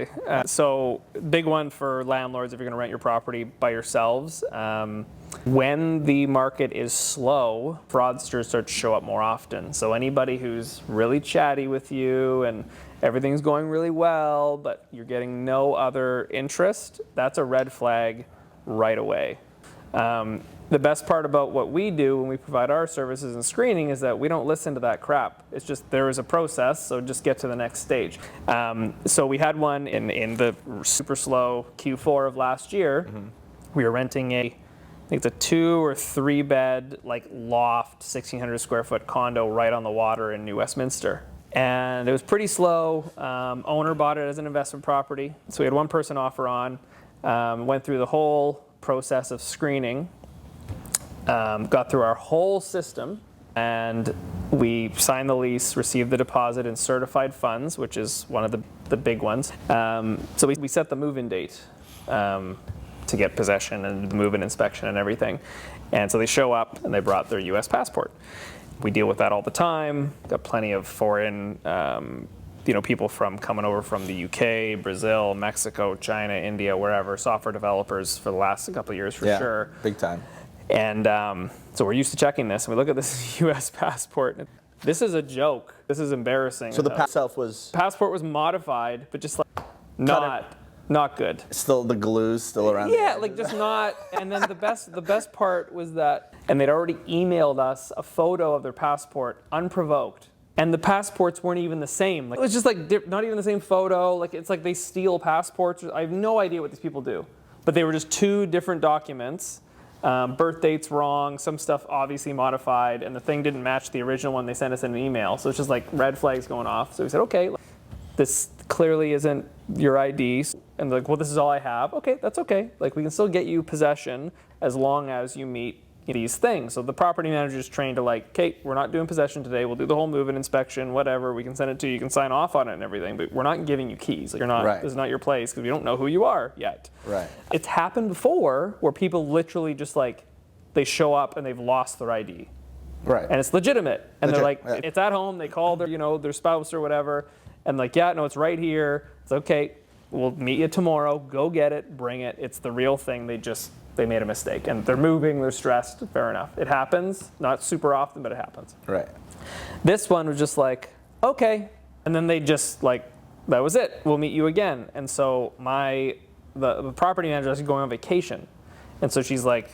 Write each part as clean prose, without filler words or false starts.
exactly. So big one for landlords if you're going to rent your property by yourselves. When the market is slow, fraudsters start to show up more often. So anybody who's really chatty with you and everything's going really well, but you're getting no other interest, that's a red flag right away. The best part about what we do when we provide our services and screening is that we don't listen to that crap. It's just there is a process, so just get to the next stage. So we had one in the super slow Q4 of last year. Mm-hmm. We were renting I think it's a 2 or 3 bed, like loft, 1,600 square foot condo right on the water in New Westminster. And it was pretty slow. Owner bought it as an investment property. So we had one person offer on, went through the whole process of screening. Got through our whole system, and we signed the lease, received the deposit in certified funds, which is one of the big ones. So we set the move-in date to get possession and the move-in inspection and everything. And so they show up and they brought their US passport. We deal with that all the time. Got plenty of foreign people coming over from the UK, Brazil, Mexico, China, India, wherever, software developers for the last couple of years for sure. Big time. And so we're used to checking this, and we look at this U.S. passport. This is a joke. This is embarrassing. So the passport was modified, but just like not good. Still the glue's still around. Yeah, like just not. And then the best part was that, and they'd already emailed us a photo of their passport unprovoked. And the passports weren't even the same. Like, it was just like not even the same photo. Like it's like they steal passports. I have no idea what these people do. But they were just 2 different documents. Birth dates wrong, some stuff obviously modified, and the thing didn't match the original one they sent us in an email. So it's just like red flags going off. So we said, okay, this clearly isn't your ID. And they're like, well, this is all I have. Okay, that's okay. Like we can still get you possession as long as you meet these things. So the property manager is trained to like, okay, we're not doing possession today. We'll do the whole move-in inspection, whatever. We can send it to you. You can sign off on it and everything, but we're not giving you keys. Like, you're not. Right. This is not your place because we don't know who you are yet. Right. It's happened before where people literally just like, they show up and they've lost their ID. Right. And it's legitimate. And they're like, it's at home. They call their spouse or whatever, and like, yeah, no, it's right here. It's okay. We'll meet you tomorrow. Go get it. Bring it. It's the real thing. They made a mistake, and they're moving, they're stressed, fair enough. It happens, not super often, but it happens. Right. This one was just like, okay. And then they just like, that was it, we'll meet you again. And so the property manager is going on vacation. And so she's like,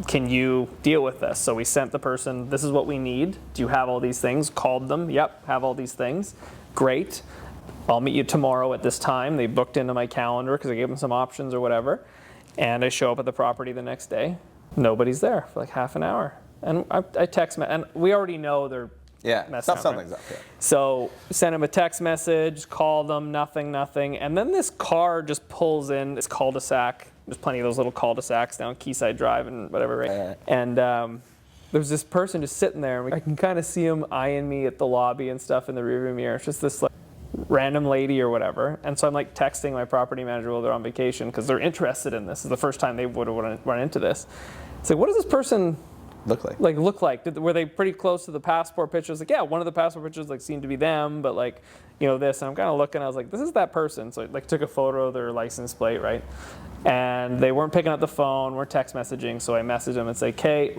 can you deal with this? So we sent the person, this is what we need. Do you have all these things? Called them, yep, have all these things. Great. I'll meet you tomorrow at this time. They booked into my calendar because I gave them some options or whatever. And I show up at the property the next day. Nobody's there for like half an hour. And I text, and we already know they're messing up. Something's up here. So send them a text message, call them, nothing. And then this car just pulls in this cul-de-sac. There's plenty of those little cul-de-sacs down Quayside Drive and whatever, right? Yeah. And there's this person just sitting there. And I can kind of see him eyeing me at the lobby and stuff in the rearview mirror. It's just this like random lady or whatever. And so I'm like texting my property manager while they're on vacation because they're interested in this. This is the first time they would have run into this. It's like, what does this person look like? Were they pretty close to the passport pictures? Like, yeah, one of the passport pictures like seemed to be them, but like, this. And I'm kind of looking, I was like, this is that person. So I like took a photo of their license plate, right? And they weren't picking up the phone, weren't text messaging. So I messaged them and say, Kate,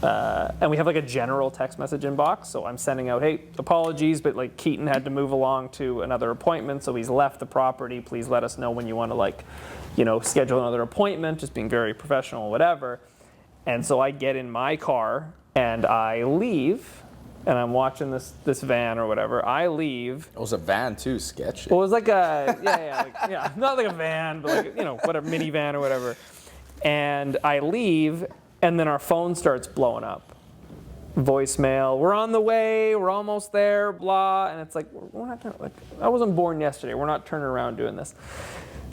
and we have like a general text message inbox. So I'm sending out, hey, apologies, but like Keaton had to move along to another appointment. So he's left the property. Please let us know when you want to schedule another appointment, just being very professional, whatever. And so I get in my car and I leave, and I'm watching this van or whatever. I leave. It was a van too, sketchy. Well, it was like not like a van, but like, whatever, minivan or whatever. And I leave, and then our phone starts blowing up. Voicemail, we're on the way, we're almost there, blah. And it's like, we're not gonna, I wasn't born yesterday. We're not turning around doing this.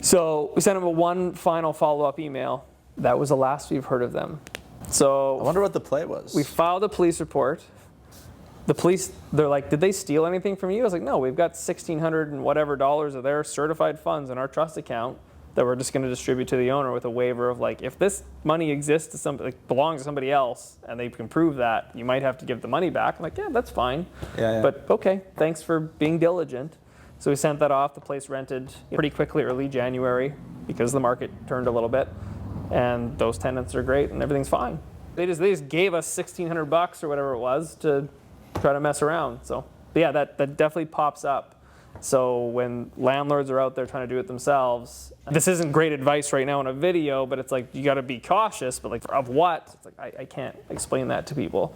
So we sent them one final follow-up email. That was the last we've heard of them. So I wonder what the play was. We filed a police report. The police, they're like, did they steal anything from you? I was like, no, we've got $1,600 and whatever dollars of their certified funds in our trust account that we're just going to distribute to the owner with a waiver of like, if this money exists to somebody, belongs to somebody else, and they can prove that, you might have to give the money back. I'm like, yeah, that's fine. Yeah. But okay, thanks for being diligent. So we sent that off. The place rented pretty quickly early January because the market turned a little bit. And those tenants are great and everything's fine. They just gave us $1,600 or whatever it was to try to mess around. So yeah, that definitely pops up. So when landlords are out there trying to do it themselves, this isn't great advice right now in a video, but it's like you got to be cautious. But like of what? It's like I can't explain that to people.